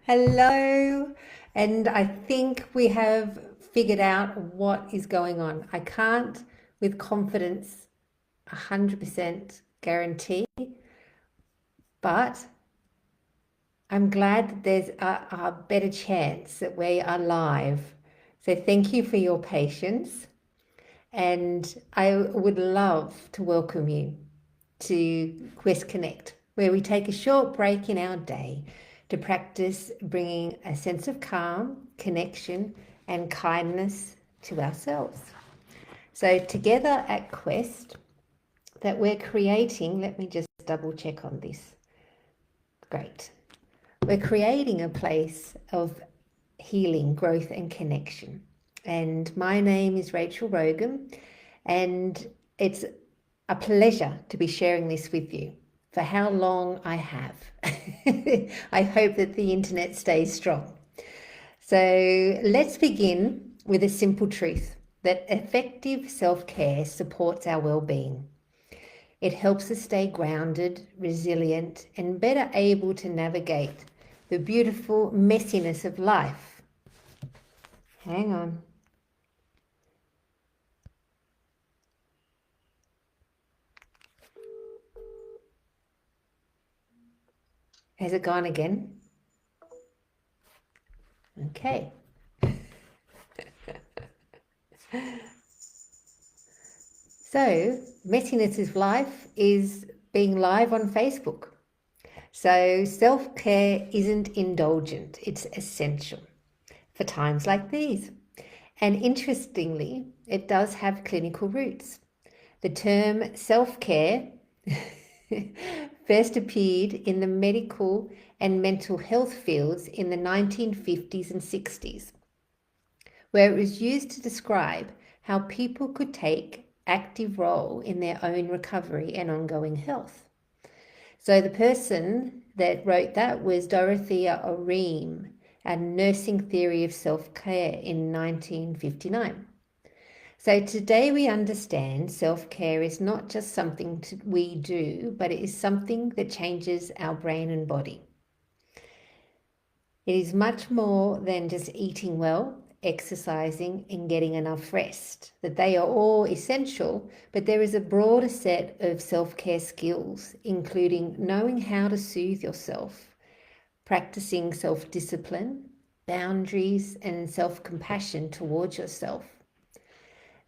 Hello, and I think we have figured out what is going on. I can't, with confidence, 100% guarantee, but I'm glad that there's a better chance that we are live. So thank you for your patience, and I would love to welcome you to Quest Connect, where we take a short break in our day to practice bringing a sense of calm, connection, and kindness to ourselves. So, together at Quest, that we're creating, let me just double check on this. Great. We're creating a place of healing, growth, and connection. And my name is Rachael Rogan, and it's a pleasure to be sharing this with you for how long I have. I hope that the internet stays strong. So let's begin with a simple truth that effective self-care supports our well-being. It helps us stay grounded, resilient, and better able to navigate the beautiful messiness of life. Hang on. Has it gone again? Okay. So, messiness of life is being live on Facebook. So, self-care isn't indulgent, it's essential for times like these. And interestingly, it does have clinical roots. The term self-care first appeared in the medical and mental health fields in the 1950s and 60s, where it was used to describe how people could take active role in their own recovery and ongoing health. So the person that wrote that was Dorothea Oreem, a nursing theory of self-care in 1959. So today we understand self-care is not just something we do, but it is something that changes our brain and body. It is much more than just eating well, exercising, and getting enough rest. That they are all essential, but there is a broader set of self-care skills, including knowing how to soothe yourself, practicing self-discipline, boundaries, and self-compassion towards yourself.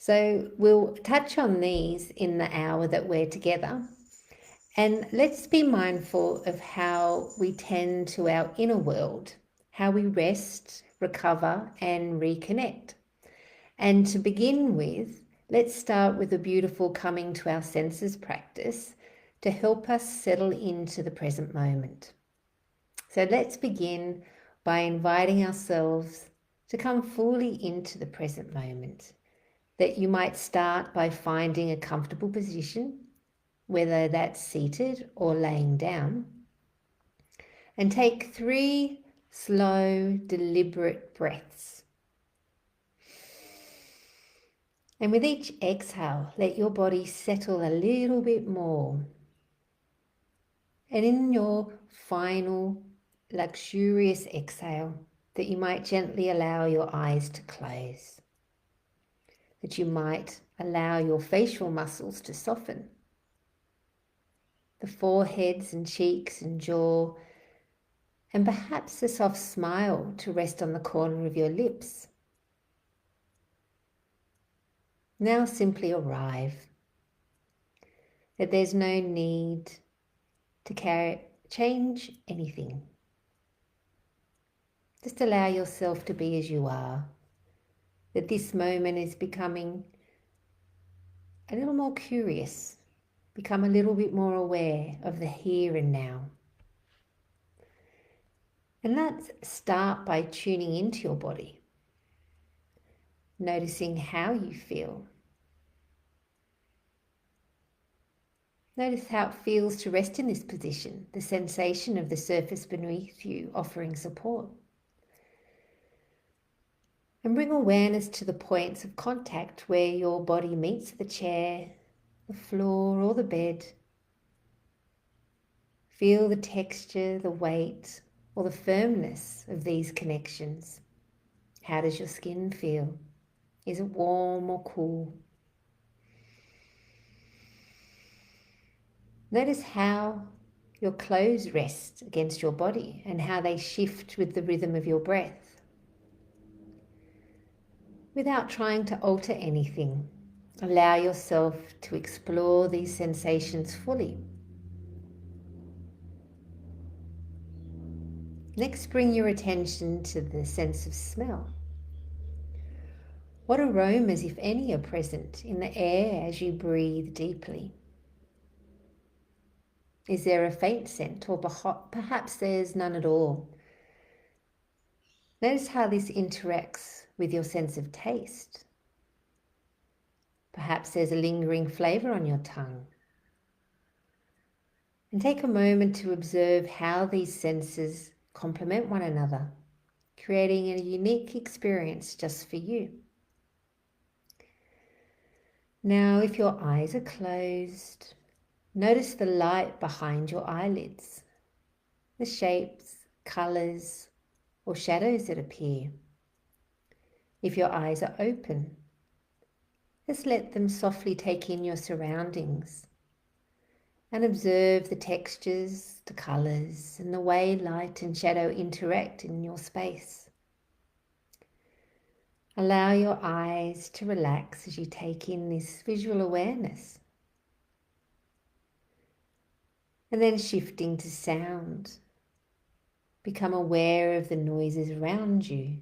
So we'll touch on these in the hour that we're together. And let's be mindful of how we tend to our inner world, how we rest, recover, and reconnect. And to begin with, let's start with a beautiful coming to our senses practice to help us settle into the present moment. So let's begin by inviting ourselves to come fully into the present moment. That you might start by finding a comfortable position, whether that's seated or laying down, and take 3 slow, deliberate breaths. And with each exhale, let your body settle a little bit more. And in your final, luxurious exhale, that you might gently allow your eyes to close. That you might allow your facial muscles to soften. The foreheads and cheeks and jaw, and perhaps a soft smile to rest on the corner of your lips. Now simply arrive. That there's no need to change anything. Just allow yourself to be as you are. That this moment is becoming a little more curious, become a little bit more aware of the here and now. And let's start by tuning into your body, noticing how you feel. Notice how it feels to rest in this position, the sensation of the surface beneath you offering support. And bring awareness to the points of contact where your body meets the chair, the floor, or the bed. Feel the texture, the weight, or the firmness of these connections. How does your skin feel? Is it warm or cool? Notice how your clothes rest against your body and how they shift with the rhythm of your breath. Without trying to alter anything, allow yourself to explore these sensations fully. Next, bring your attention to the sense of smell. What aromas, if any, are present in the air as you breathe deeply? Is there a faint scent, or perhaps there's none at all? Notice how this interacts with your sense of taste. Perhaps there's a lingering flavour on your tongue. And take a moment to observe how these senses complement one another, creating a unique experience just for you. Now, if your eyes are closed, notice the light behind your eyelids, the shapes, colours, or shadows that appear. If your eyes are open, just let them softly take in your surroundings and observe the textures, the colours, and the way light and shadow interact in your space. Allow your eyes to relax as you take in this visual awareness. And then shifting to sound, become aware of the noises around you.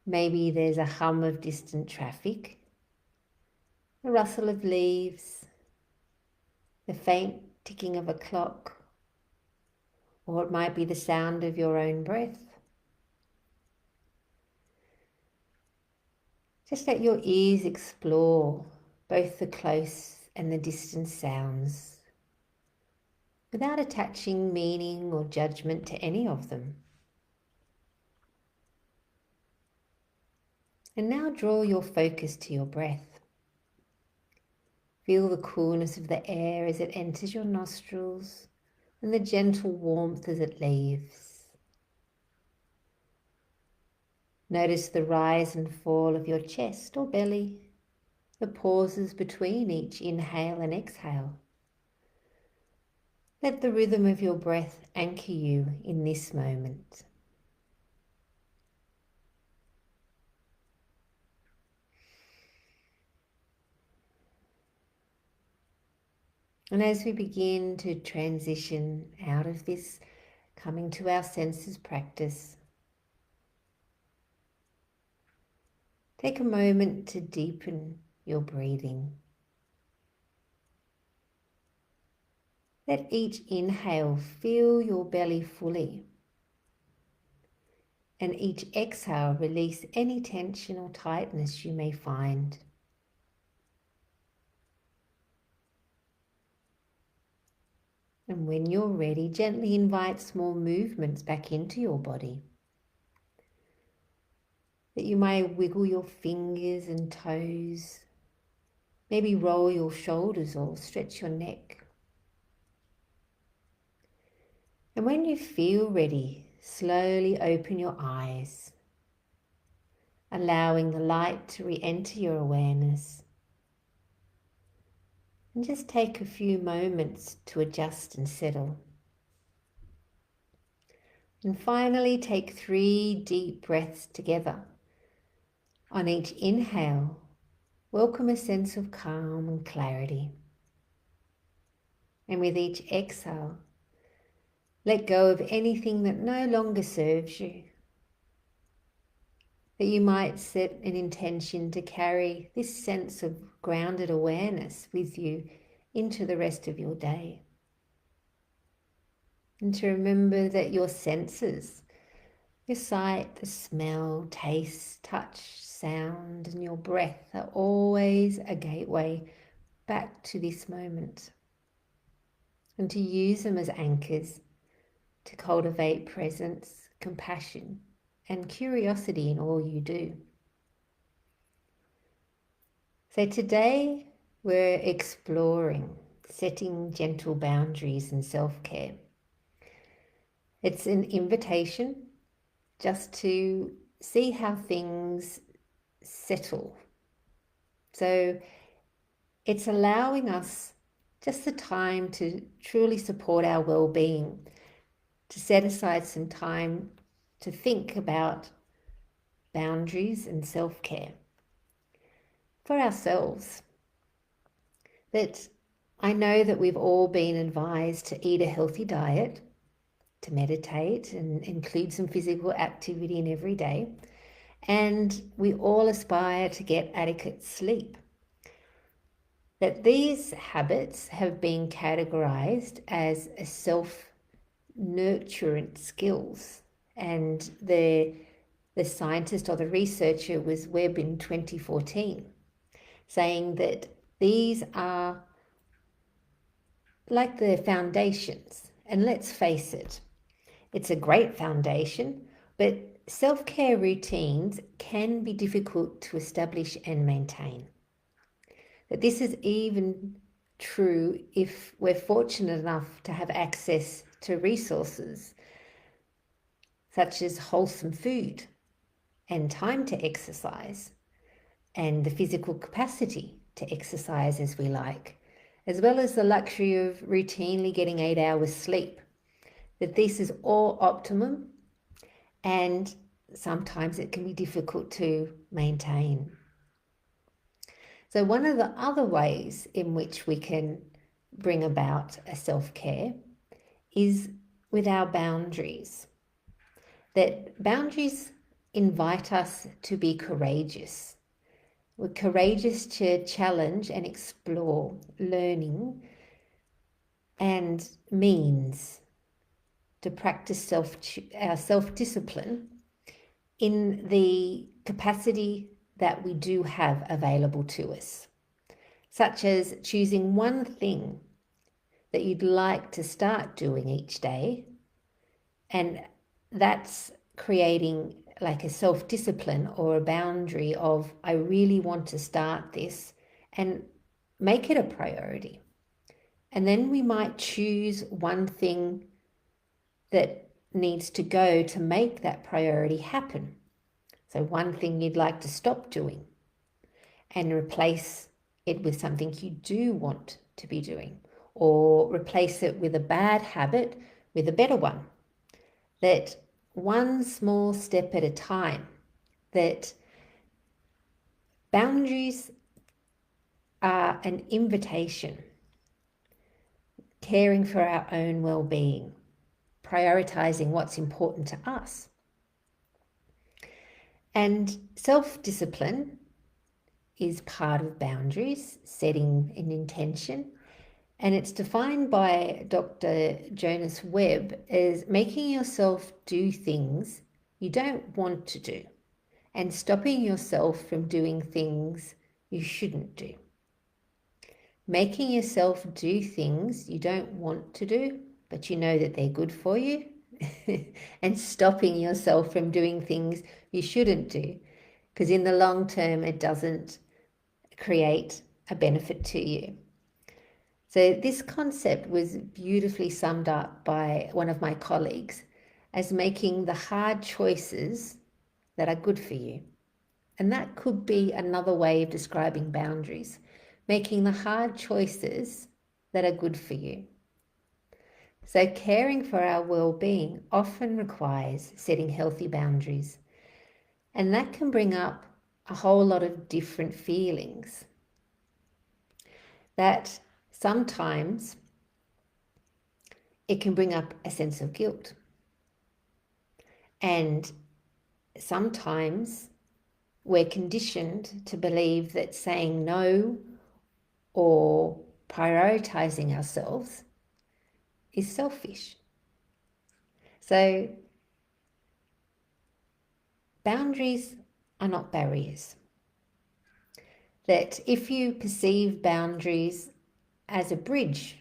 Maybe there's a hum of distant traffic, the rustle of leaves, the faint ticking of a clock, or it might be the sound of your own breath. Just let your ears explore both the close and the distant sounds without attaching meaning or judgment to any of them. And now draw your focus to your breath. Feel the coolness of the air as it enters your nostrils and the gentle warmth as it leaves. Notice the rise and fall of your chest or belly, the pauses between each inhale and exhale. Let the rhythm of your breath anchor you in this moment. And as we begin to transition out of this, coming to our senses practice, take a moment to deepen your breathing. Let each inhale fill your belly fully, and each exhale release any tension or tightness you may find. And when you're ready, gently invite small movements back into your body. That you may wiggle your fingers and toes, maybe roll your shoulders or stretch your neck. And when you feel ready, slowly open your eyes, allowing the light to re-enter your awareness. And just take a few moments to adjust and settle. And finally, take 3 deep breaths together. On each inhale, welcome a sense of calm and clarity. And with each exhale, let go of anything that no longer serves you. That you might set an intention to carry this sense of grounded awareness with you into the rest of your day. And to remember that your senses, your sight, the smell, taste, touch, sound, and your breath are always a gateway back to this moment. And to use them as anchors to cultivate presence, compassion, and curiosity in all you do. So today we're exploring setting gentle boundaries and self-care. It's an invitation just to see how things settle. So it's allowing us just the time to truly support our well-being, to set aside some time to think about boundaries and self-care for ourselves. That I know that we've all been advised to eat a healthy diet, to meditate and include some physical activity in every day, and we all aspire to get adequate sleep. That these habits have been categorized as a self-nurturant skills, and the scientist or the researcher was Webb in 2014, saying that these are like the foundations. And let's face it, it's a great foundation, but self-care routines can be difficult to establish and maintain. That this is even true if we're fortunate enough to have access to resources such as wholesome food and time to exercise and the physical capacity to exercise as we like, as well as the luxury of routinely getting 8 hours sleep. That this is all optimum, and sometimes it can be difficult to maintain. So one of the other ways in which we can bring about a self-care is with our boundaries. That boundaries invite us to be courageous. We're courageous to challenge and explore learning and means to practice our self-discipline in the capacity that we do have available to us, such as choosing one thing that you'd like to start doing each day, and that's creating like a self-discipline or a boundary of, I really want to start this, and make it a priority. And then we might choose one thing that needs to go to make that priority happen. So one thing you'd like to stop doing and replace it with something you do want to be doing, or replace it with a bad habit with a better one. That one small step at a time. That boundaries are an invitation, caring for our own well-being, prioritizing what's important to us. And self-discipline is part of boundaries, setting an intention. And it's defined by Dr. Jonas Webb as making yourself do things you don't want to do and stopping yourself from doing things you shouldn't do. Making yourself do things you don't want to do, but you know that they're good for you, and stopping yourself from doing things you shouldn't do, because in the long term, it doesn't create a benefit to you. So this concept was beautifully summed up by one of my colleagues as making the hard choices that are good for you. And that could be another way of describing boundaries, making the hard choices that are good for you. So caring for our well-being often requires setting healthy boundaries, and that can bring up a whole lot of different feelings. That sometimes it can bring up a sense of guilt, and sometimes we're conditioned to believe that saying no or prioritizing ourselves is selfish. So boundaries are not barriers. That if you perceive boundaries as a bridge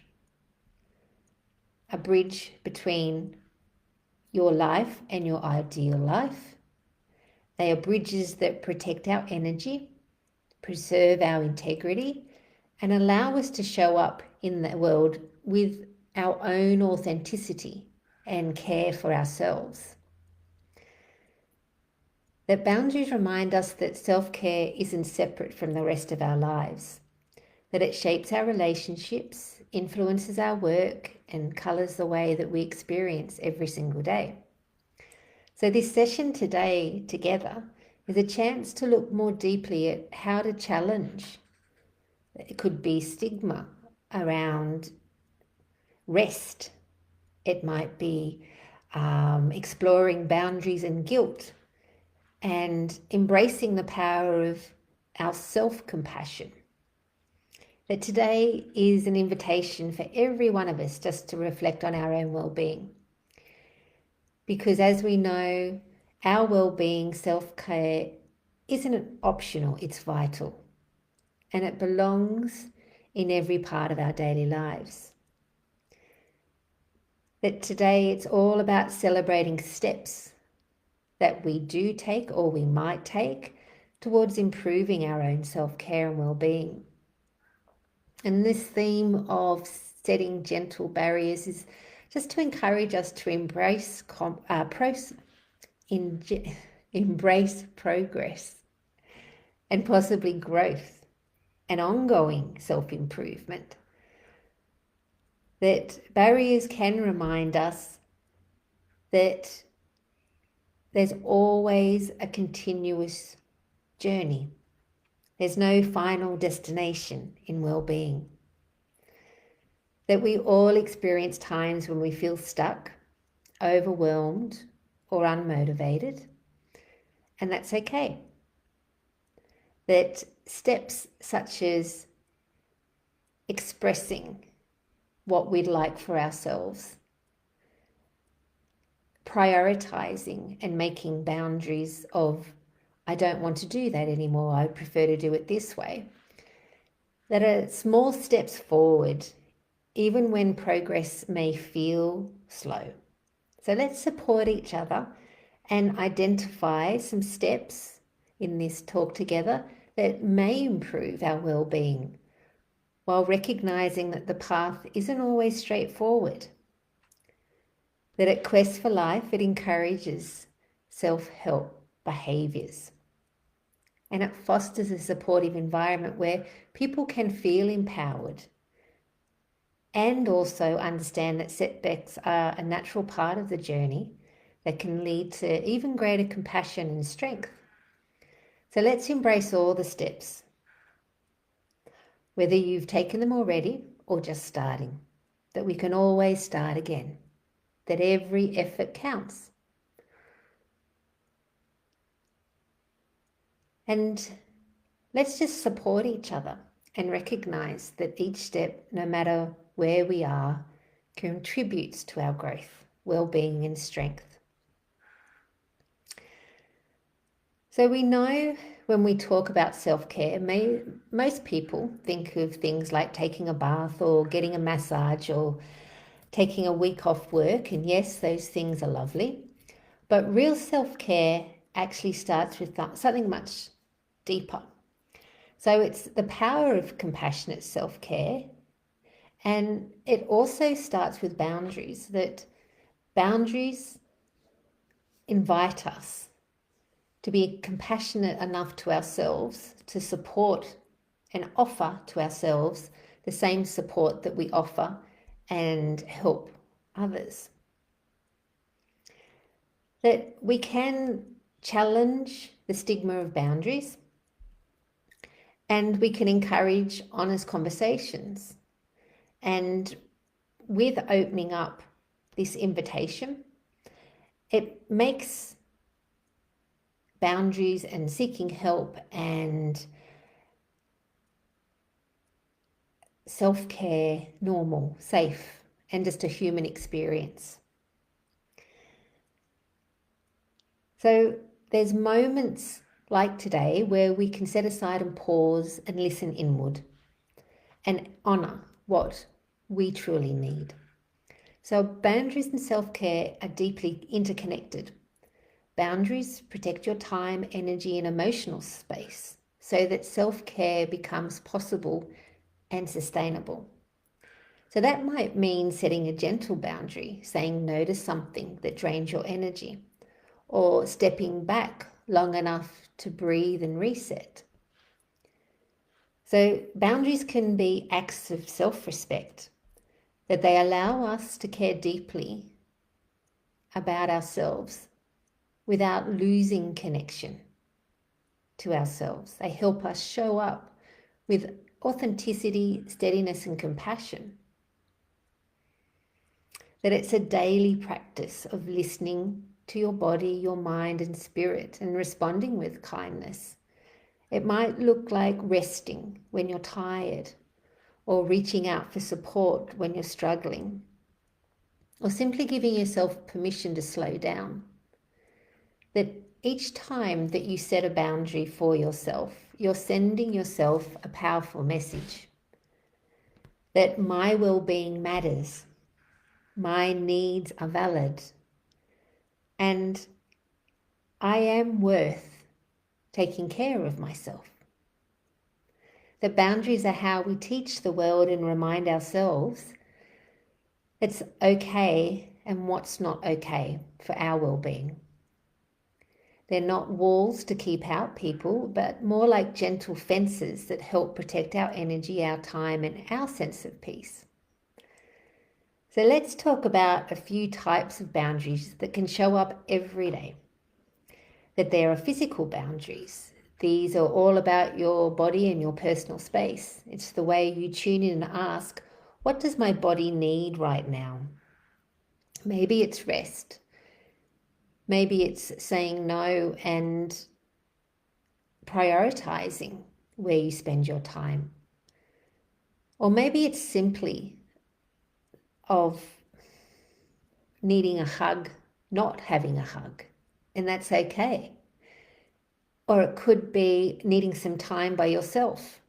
between your life and your ideal life, they are bridges that protect our energy, preserve our integrity, and allow us to show up in the world with our own authenticity and care for ourselves. That boundaries remind us that self-care isn't separate from the rest of our lives, that it shapes our relationships, influences our work, and colours the way that we experience every single day. So this session today together is a chance to look more deeply at how to challenge. It could be stigma around rest. It might be exploring boundaries and guilt and embracing the power of our self-compassion. That today is an invitation for every one of us just to reflect on our own well-being. Because as we know, our well-being, self-care isn't optional, it's vital. And it belongs in every part of our daily lives. That today it's all about celebrating steps that we do take or we might take towards improving our own self-care and well-being. And this theme of setting gentle barriers is just to encourage us to embrace progress and possibly growth and ongoing self-improvement. That barriers can remind us that there's always a continuous journey. There's no final destination in well-being. That we all experience times when we feel stuck, overwhelmed, or unmotivated, and that's okay. That steps such as expressing what we'd like for ourselves, prioritizing and making boundaries of, I don't want to do that anymore, I prefer to do it this way, that are small steps forward, even when progress may feel slow. So let's support each other and identify some steps in this talk together that may improve our well-being, while recognizing that the path isn't always straightforward. That at Quest for Life, it encourages self-help behaviours. And it fosters a supportive environment where people can feel empowered and also understand that setbacks are a natural part of the journey that can lead to even greater compassion and strength. So let's embrace all the steps, whether you've taken them already or just starting, that we can always start again, that every effort counts. And let's just support each other and recognize that each step, no matter where we are, contributes to our growth, well-being and strength. So we know when we talk about self-care, most people think of things like taking a bath or getting a massage or taking a week off work. And yes, those things are lovely. But real self-care actually starts with something much deeper. So it's the power of compassionate self-care. And it also starts with boundaries, that boundaries invite us to be compassionate enough to ourselves to support and offer to ourselves the same support that we offer and help others. That we can challenge the stigma of boundaries and we can encourage honest conversations. And with opening up this invitation, it makes boundaries and seeking help and self-care normal, safe, and just a human experience. So there's moments like today where we can set aside and pause and listen inward and honour what we truly need. So boundaries and self-care are deeply interconnected. Boundaries protect your time, energy, and emotional space so that self-care becomes possible and sustainable. So that might mean setting a gentle boundary, saying no to something that drains your energy, or stepping back long enough to breathe and reset. So boundaries can be acts of self-respect, that they allow us to care deeply about ourselves without losing connection to ourselves. They help us show up with authenticity, steadiness, and compassion. That it's a daily practice of listening to your body, your mind, and spirit, and responding with kindness. It might look like resting when you're tired, or reaching out for support when you're struggling, or simply giving yourself permission to slow down. That each time that you set a boundary for yourself, you're sending yourself a powerful message that my well-being matters, my needs are valid, and I am worth taking care of myself. That boundaries are how we teach the world and remind ourselves it's okay and what's not okay for our well-being. They're not walls to keep out people, but more like gentle fences that help protect our energy, our time, and our sense of peace. So let's talk about a few types of boundaries that can show up every day. That there are physical boundaries. These are all about your body and your personal space. It's the way you tune in and ask, what does my body need right now? Maybe it's rest. Maybe it's saying no and prioritizing where you spend your time. Or maybe it's simply of needing a hug, not having a hug, and that's okay. Or it could be needing some time by yourself.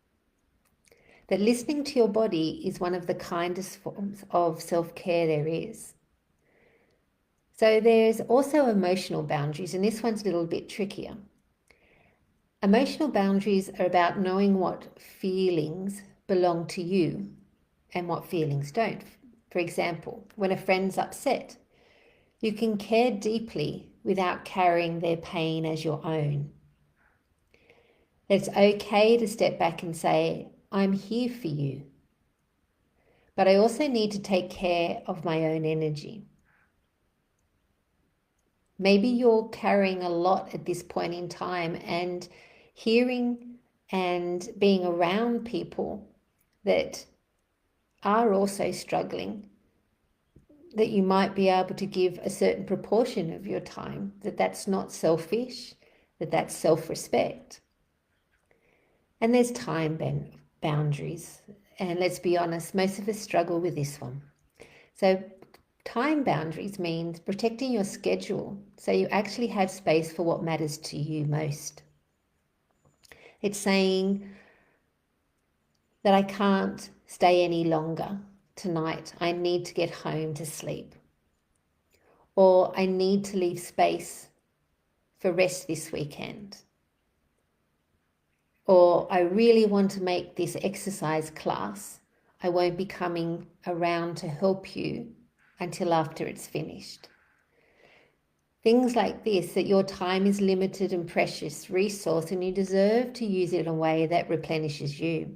That listening to your body is one of the kindest forms of self-care there is. So there's also emotional boundaries, and this one's a little bit trickier. Emotional boundaries are about knowing what feelings belong to you and what feelings don't. For example, when a friend's upset, you can care deeply without carrying their pain as your own. It's okay to step back and say, I'm here for you, but I also need to take care of my own energy. Maybe you're carrying a lot at this point in time, and hearing and being around people that are also struggling, that you might be able to give a certain proportion of your time, that's not selfish, that's self-respect. And there's time boundaries. And let's be honest, most of us struggle with this one. So time boundaries means protecting your schedule so you actually have space for what matters to you most. It's saying that I can't stay any longer tonight. I need to get home to sleep. Or I need to leave space for rest this weekend. Or I really want to make this exercise class. I won't be coming around to help you until after it's finished. Things like this, that your time is limited and precious resource and you deserve to use it in a way that replenishes you.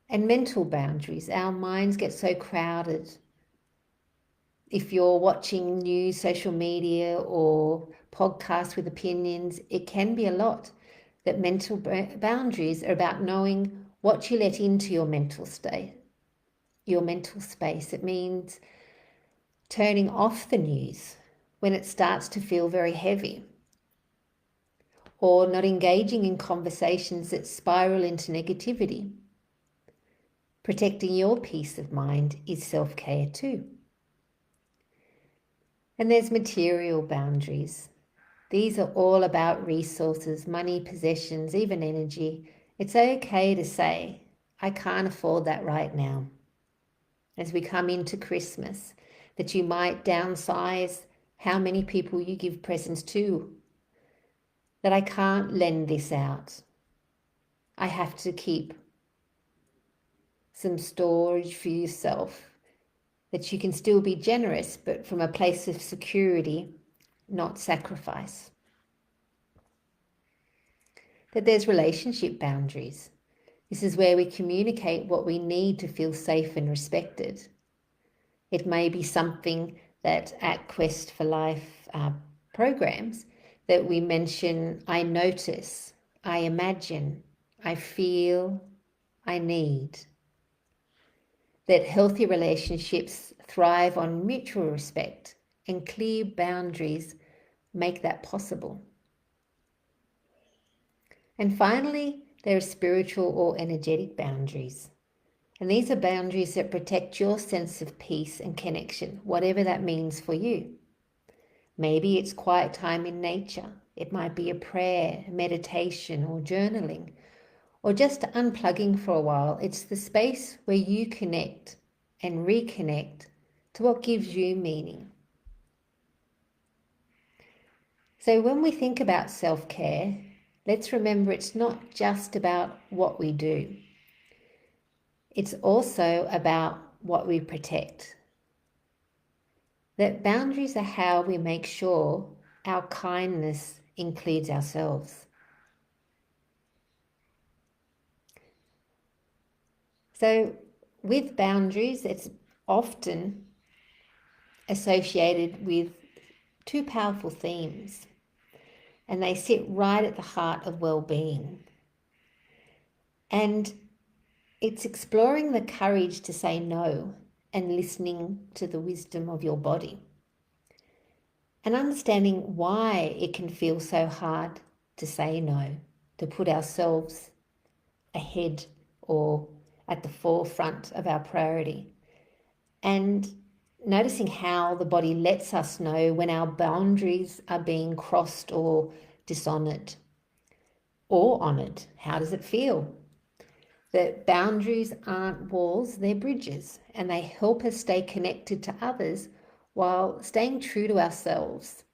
And mental boundaries. Our minds get so crowded. If you're watching news, social media, or podcasts with opinions, it can be a lot. That mental boundaries are about knowing what you let into your mental state, your mental space. It means turning off the news when it starts to feel very heavy, or not engaging in conversations that spiral into negativity. Protecting your peace of mind is self-care too. And there's material boundaries. These are all about resources, money, possessions, even energy. It's okay to say, I can't afford that right now. As we come into Christmas, that you might downsize how many people you give presents to. That I can't lend this out. I have to keep some storage for yourself, that you can still be generous, but from a place of security, not sacrifice. That there's relationship boundaries. This is where we communicate what we need to feel safe and respected. It may be something that at Quest for Life programs that we mention, I notice, I imagine, I feel, I need. That healthy relationships thrive on mutual respect, and clear boundaries make that possible. And finally, there are spiritual or energetic boundaries. And these are boundaries that protect your sense of peace and connection, whatever that means for you. Maybe it's quiet time in nature. It might be a prayer, meditation, or journaling, or just unplugging for a while. It's the space where you connect and reconnect to what gives you meaning. So when we think about self-care, let's remember it's not just about what we do. It's also about what we protect. That boundaries are how we make sure our kindness includes ourselves. So with boundaries, it's often associated with two powerful themes, and they sit right at the heart of well-being. And it's exploring the courage to say no and listening to the wisdom of your body, and understanding why it can feel so hard to say no, to put ourselves ahead or at the forefront of our priority, and noticing how the body lets us know when our boundaries are being crossed or dishonored or honored. How does it feel? That boundaries aren't walls, they're bridges, and they help us stay connected to others while staying true to ourselves.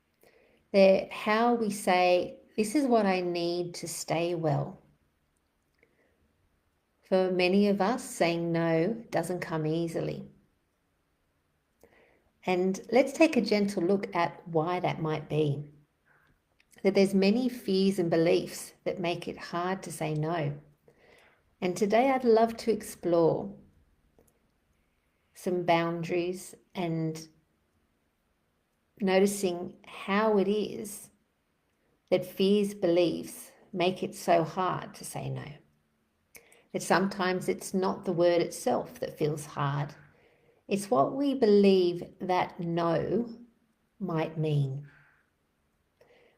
They're how we say, this is what I need to stay well. For many of us, saying no doesn't come easily. And let's take a gentle look at why that might be. That there's many fears and beliefs that make it hard to say no. And today I'd love to explore some boundaries and noticing how it is that fears, beliefs make it so hard to say no. That sometimes it's not the word itself that feels hard. It's what we believe that no might mean.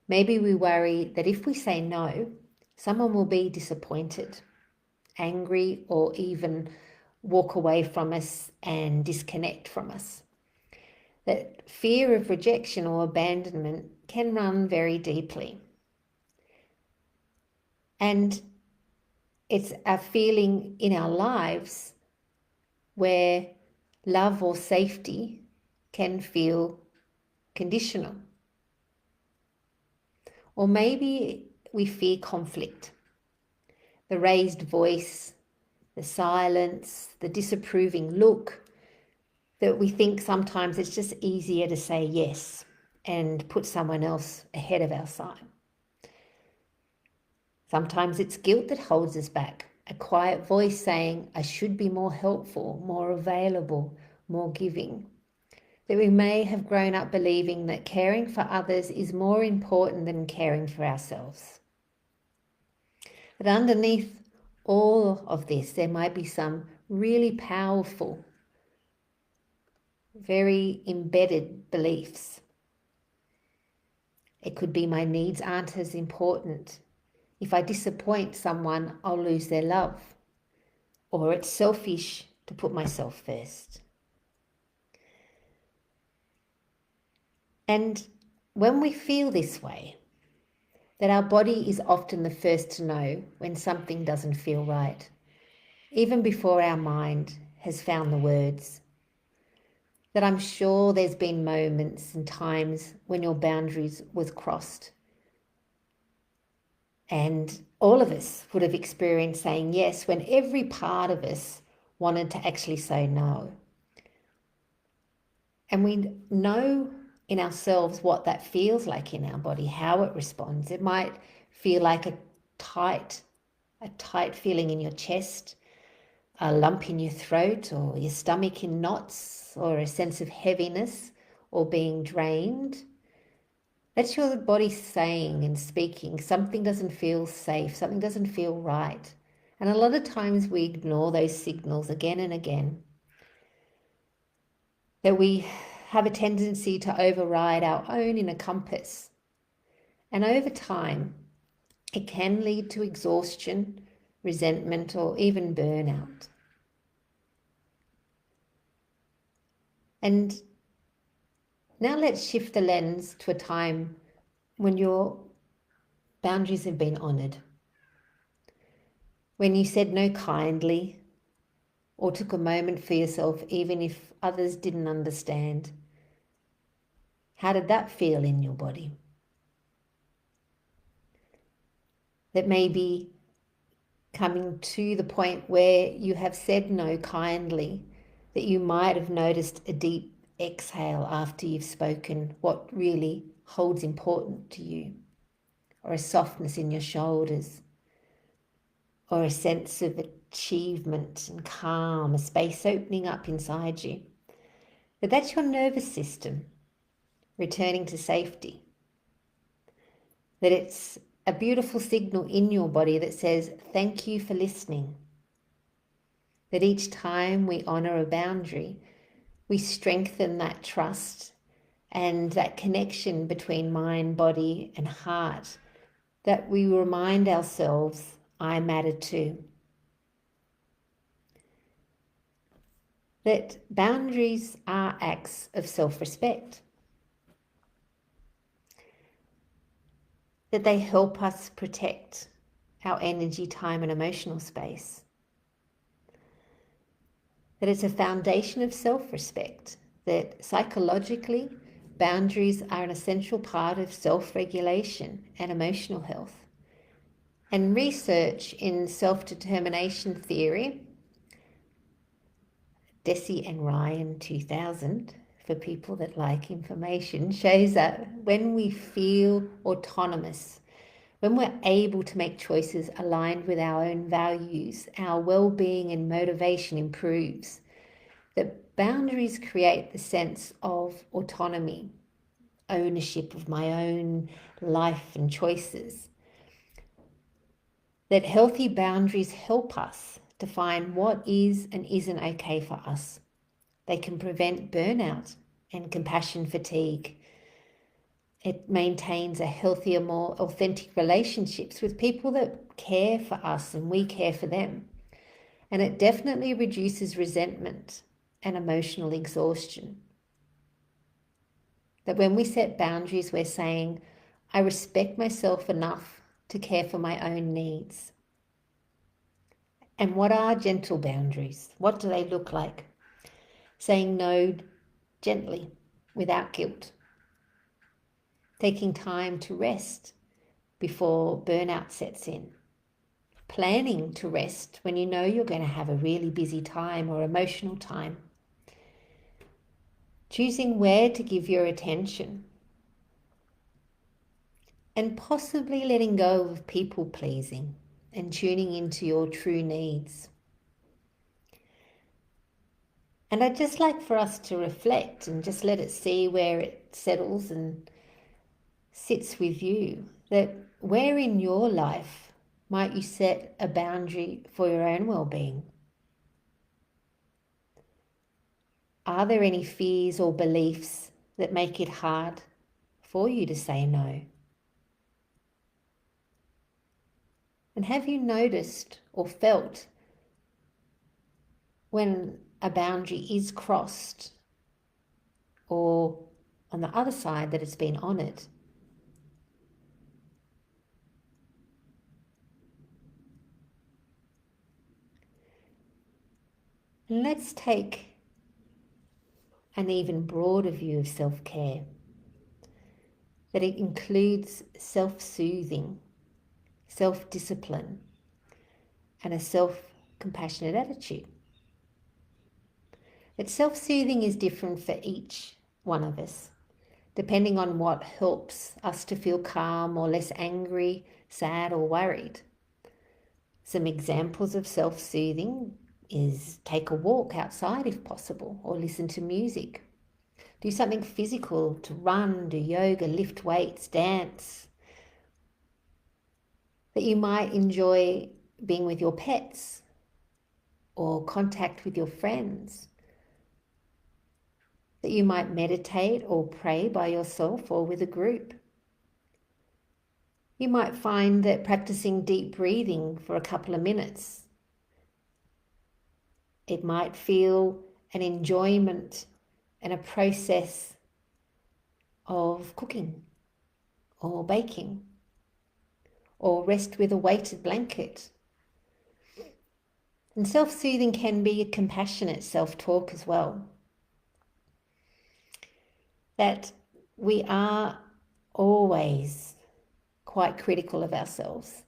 Maybe we worry that if we say no, someone will be disappointed, angry, or even walk away from us and disconnect from us. That fear of rejection or abandonment can run very deeply. And it's a feeling in our lives where love or safety can feel conditional. Or maybe we fear conflict, the raised voice, the silence, the disapproving look, that we think sometimes it's just easier to say yes and put someone else ahead of our side. Sometimes it's guilt that holds us back, a quiet voice saying, I should be more helpful, more available, more giving. That we may have grown up believing that caring for others is more important than caring for ourselves. But underneath all of this, there might be some really powerful, very embedded beliefs. It could be my needs aren't as important. If I disappoint someone, I'll lose their love. Or it's selfish to put myself first. And when we feel this way, that our body is often the first to know when something doesn't feel right, even before our mind has found the words. That I'm sure there's been moments and times when your boundaries was crossed. And all of us would have experienced saying yes when every part of us wanted to actually say no. And we know in ourselves what that feels like in our body, how it responds. It might feel like a tight feeling in your chest, a lump in your throat, or your stomach in knots, or a sense of heaviness or being drained. That's your body saying and speaking, something doesn't feel safe, something doesn't feel right. And a lot of times we ignore those signals again and again. That we have a tendency to override our own inner compass. And over time, it can lead to exhaustion, resentment, or even burnout. And now let's shift the lens to a time when your boundaries have been honoured. When you said no kindly or took a moment for yourself, even if others didn't understand. How did that feel in your body? That maybe coming to the point where you have said no kindly, that you might have noticed a deep exhale after you've spoken what really holds important to you, or a softness in your shoulders, or a sense of achievement and calm, a space opening up inside you. But that's your nervous system returning to safety. That it's a beautiful signal in your body that says, thank you for listening. That each time we honor a boundary, we strengthen that trust and that connection between mind, body, and heart. That we remind ourselves, I matter too. That boundaries are acts of self-respect. That they help us protect our energy, time, and emotional space. That it's a foundation of self-respect, that psychologically, boundaries are an essential part of self-regulation and emotional health. And research in self-determination theory, Deci and Ryan 2000, for people that like information, shows that when we feel autonomous, when we're able to make choices aligned with our own values, our well-being and motivation improves. That boundaries create the sense of autonomy, ownership of my own life and choices. That healthy boundaries help us define what is and isn't okay for us. They can prevent burnout and compassion fatigue. It maintains a healthier, more authentic relationships with people that care for us and we care for them. And it definitely reduces resentment and emotional exhaustion. That when we set boundaries, we're saying, I respect myself enough to care for my own needs. And what are gentle boundaries? What do they look like? Saying no gently, without guilt. Taking time to rest before burnout sets in. Planning to rest when you know you're going to have a really busy time or emotional time. Choosing where to give your attention. And possibly letting go of people pleasing and tuning into your true needs. And I'd just like for us to reflect and just let it see where it settles and sits with you. That where in your life might you set a boundary for your own well-being? Are there any fears or beliefs that make it hard for you to say no? And have you noticed or felt when a boundary is crossed, or on the other side that it's been honoured? And let's take an even broader view of self-care, that it includes self-soothing, self-discipline, and a self-compassionate attitude. That self-soothing is different for each one of us, depending on what helps us to feel calm or less angry, sad, or worried. Some examples of self-soothing is take a walk outside if possible, or listen to music. Do something physical, to run, do yoga, lift weights, dance. That you might enjoy being with your pets or contact with your friends. That you might meditate or pray by yourself or with a group. You might find that practicing deep breathing for a couple of minutes, it might feel an enjoyment and a process of cooking or baking, or rest with a weighted blanket. And self-soothing can be a compassionate self-talk as well. That we are always quite critical of ourselves.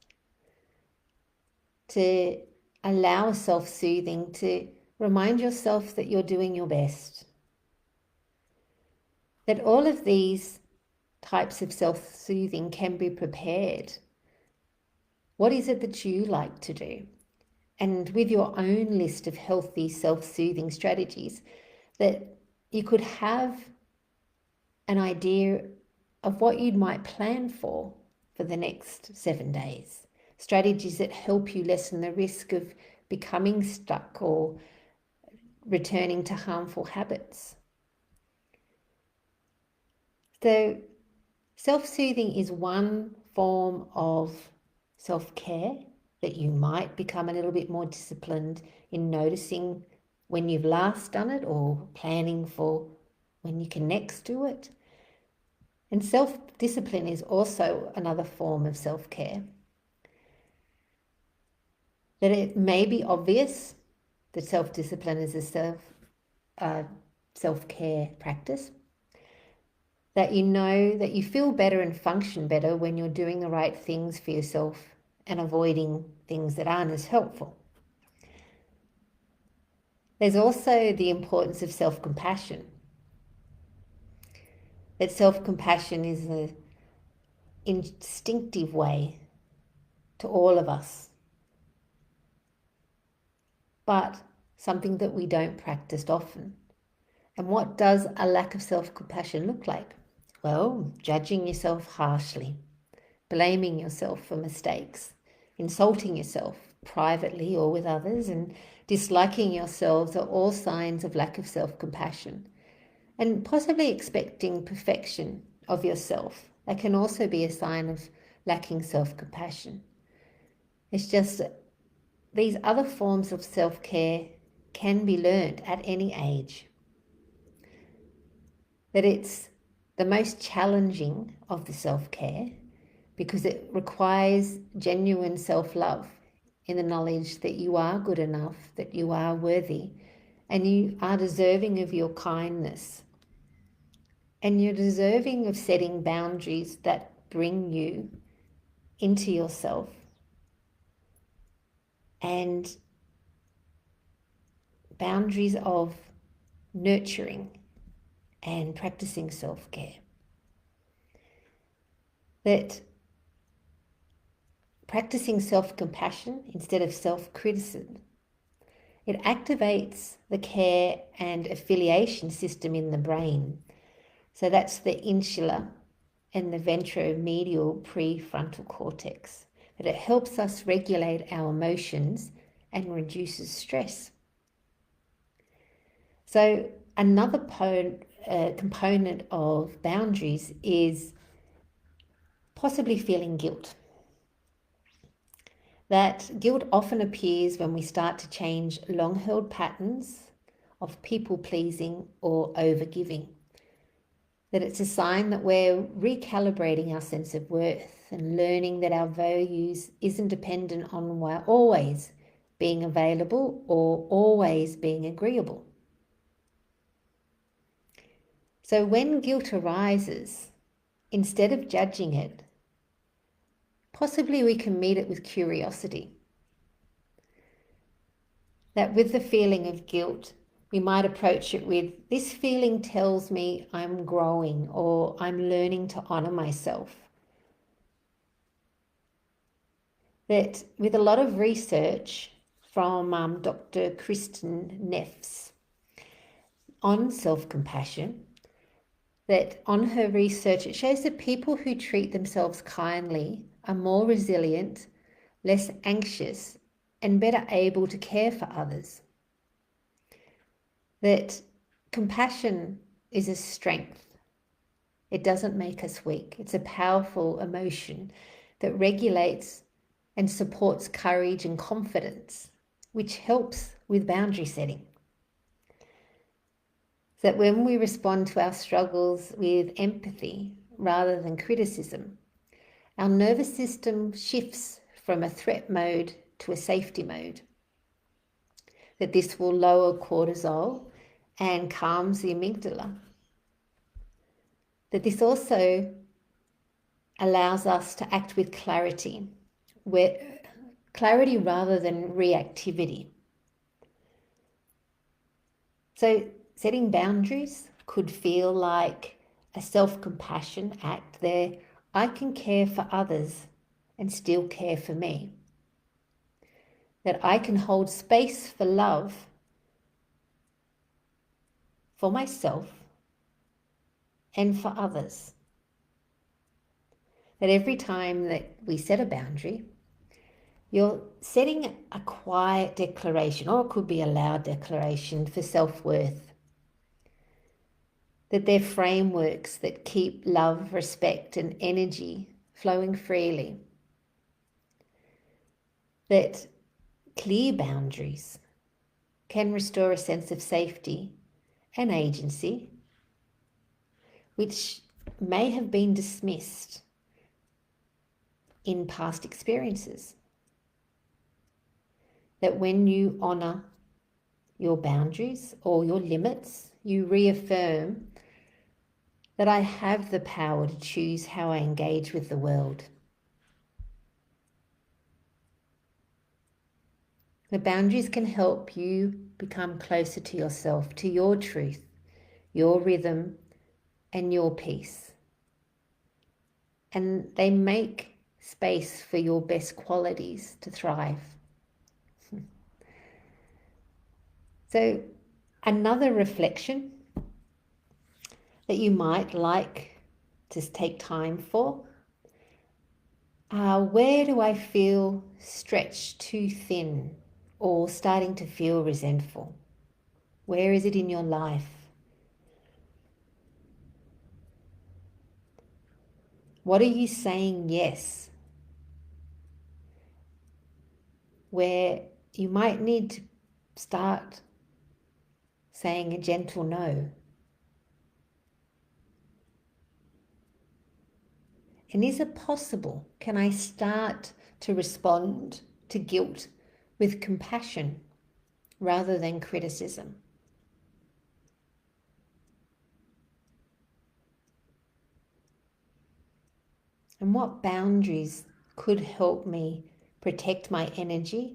To allow self-soothing, to remind yourself that you're doing your best. That all of these types of self-soothing can be prepared. What is it that you like to do? And with your own list of healthy self-soothing strategies, that you could have an idea of what you might plan for the next 7 days. Strategies that help you lessen the risk of becoming stuck or returning to harmful habits. So self-soothing is one form of self-care that you might become a little bit more disciplined in noticing when you've last done it or planning for when you can next do it. And self-discipline is also another form of self-care. That it may be obvious that self-discipline is a self-care practice. That you know that you feel better and function better when you're doing the right things for yourself and avoiding things that aren't as helpful. There's also the importance of self-compassion. That self-compassion is an instinctive way to all of us, but something that we don't practice often. And what does a lack of self-compassion look like? Well, judging yourself harshly, blaming yourself for mistakes, insulting yourself privately or with others, and disliking yourselves are all signs of lack of self-compassion. And possibly expecting perfection of yourself, that can also be a sign of lacking self-compassion. It's just these other forms of self-care can be learned at any age. That it's the most challenging of the self-care because it requires genuine self-love in the knowledge that you are good enough, that you are worthy, and you are deserving of your kindness. And you're deserving of setting boundaries that bring you into yourself and boundaries of nurturing and practicing self-care. That practicing self-compassion instead of self-criticism, it activates the care and affiliation system in the brain. So that's the insular and the ventromedial prefrontal cortex. That it helps us regulate our emotions and reduces stress. So another component of boundaries is possibly feeling guilt. That guilt often appears when we start to change long-held patterns of people-pleasing or over-giving. That it's a sign that we're recalibrating our sense of worth and learning that our values isn't dependent on always being available or always being agreeable. So when guilt arises, instead of judging it, possibly we can meet it with curiosity. That with the feeling of guilt, we might approach it with, this feeling tells me I'm growing or I'm learning to honor myself. That with a lot of research from Dr. Kristen Neff's on self-compassion, that on her research, it shows that people who treat themselves kindly are more resilient, less anxious, and better able to care for others. That compassion is a strength. It doesn't make us weak. It's a powerful emotion that regulates and supports courage and confidence, which helps with boundary setting. So that when we respond to our struggles with empathy rather than criticism, our nervous system shifts from a threat mode to a safety mode. That this will lower cortisol and calms the amygdala. That this also allows us to act with clarity rather than reactivity. So setting boundaries could feel like a self-compassion act there. I can care for others and still care for me. That I can hold space for love for myself and for others. That every time that we set a boundary, you're setting a quiet declaration, or it could be a loud declaration for self-worth. That they're frameworks that keep love, respect, and energy flowing freely. That clear boundaries can restore a sense of safety and agency, which may have been dismissed in past experiences. That when you honor your boundaries or your limits, you reaffirm that I have the power to choose how I engage with the world. The boundaries can help you become closer to yourself, to your truth, your rhythm, and your peace. And they make space for your best qualities to thrive. So another reflection that you might like to take time for, where do I feel stretched too thin or starting to feel resentful? Where is it in your life? What are you saying yes? Where you might need to start saying a gentle no. And is it possible? Can I start to respond to guilt with compassion rather than criticism? And what boundaries could help me protect my energy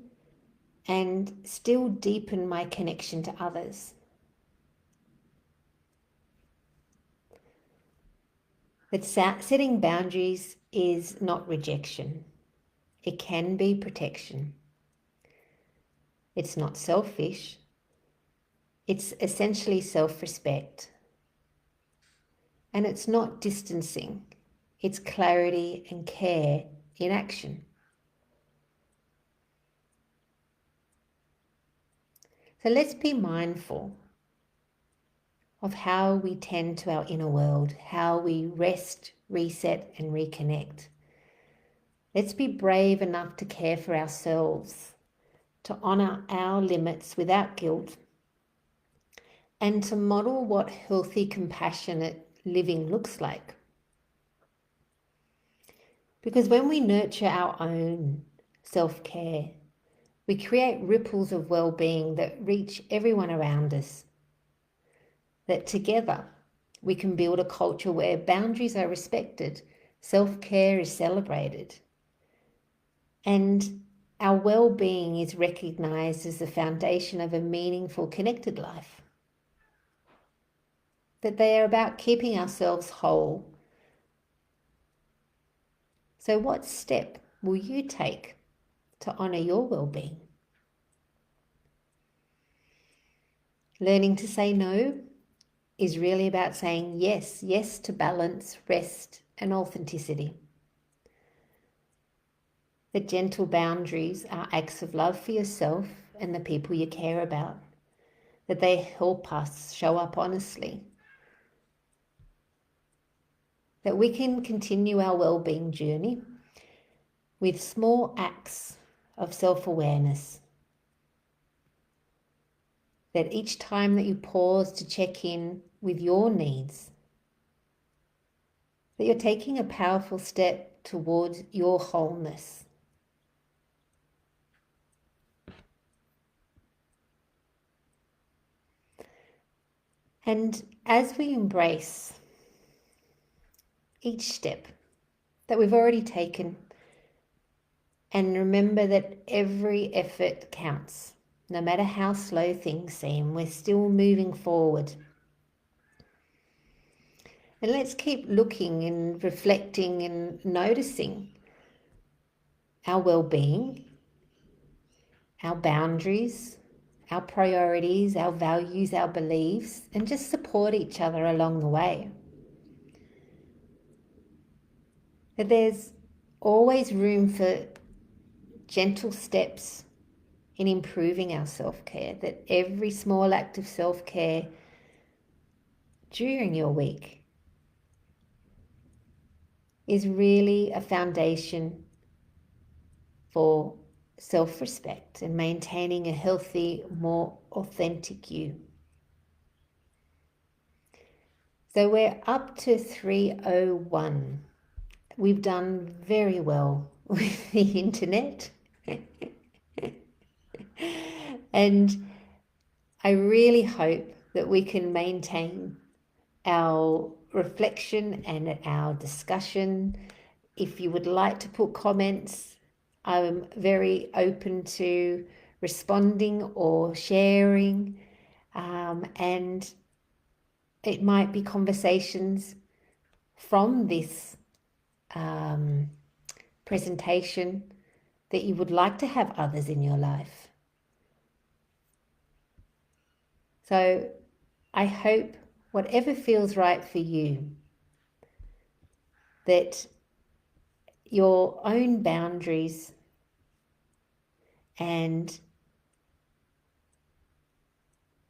and still deepen my connection to others? But setting boundaries is not rejection. It can be protection. It's not selfish. It's essentially self-respect. And it's not distancing. It's clarity and care in action. So let's be mindful of how we tend to our inner world, how we rest, reset, and reconnect. Let's be brave enough to care for ourselves, to honor our limits without guilt, and to model what healthy, compassionate living looks like. Because when we nurture our own self-care, we create ripples of well-being that reach everyone around us. That together we can build a culture where boundaries are respected, self-care is celebrated, and our well-being is recognized as the foundation of a meaningful, connected life. that they are about keeping ourselves whole. So what step will you take to honour your well-being? Learning to say no is really about saying yes, yes to balance, rest, and authenticity. The gentle boundaries are acts of love for yourself and the people you care about, that they help us show up honestly, that we can continue our well-being journey with small acts of self-awareness, that each time that you pause to check in with your needs, that you're taking a powerful step towards your wholeness. And as we embrace each step that we've already taken, and remember that every effort counts, no matter how slow things seem, we're still moving forward. And let's keep looking and reflecting and noticing our well-being, our boundaries, our priorities, our values, our beliefs, and just support each other along the way. That there's always room for gentle steps in improving our self-care, that every small act of self-care during your week is really a foundation for self-respect and maintaining a healthy, more authentic you. So we're up to 301. We've done very well with the internet. And I really hope that we can maintain our reflection and our discussion. If you would like to put comments, I'm very open to responding or sharing, and it might be conversations from this presentation that you would like to have others in your life. So I hope whatever feels right for you, that your own boundaries and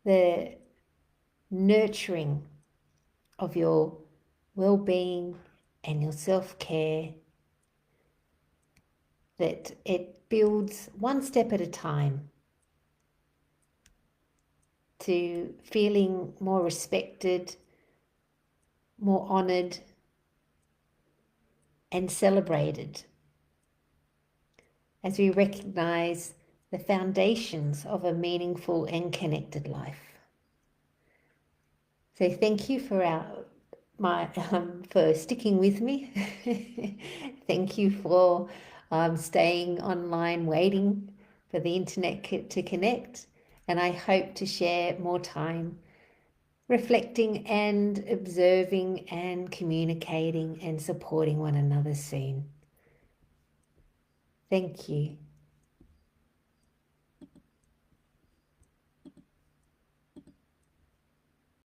the nurturing of your well-being and your self-care, that it builds one step at a time to feeling more respected, more honoured, and celebrated as we recognise the foundations of a meaningful and connected life. So thank you for for sticking with me. Thank you for staying online, waiting for the internet to connect. And I hope to share more time reflecting and observing and communicating and supporting one another soon. Thank you.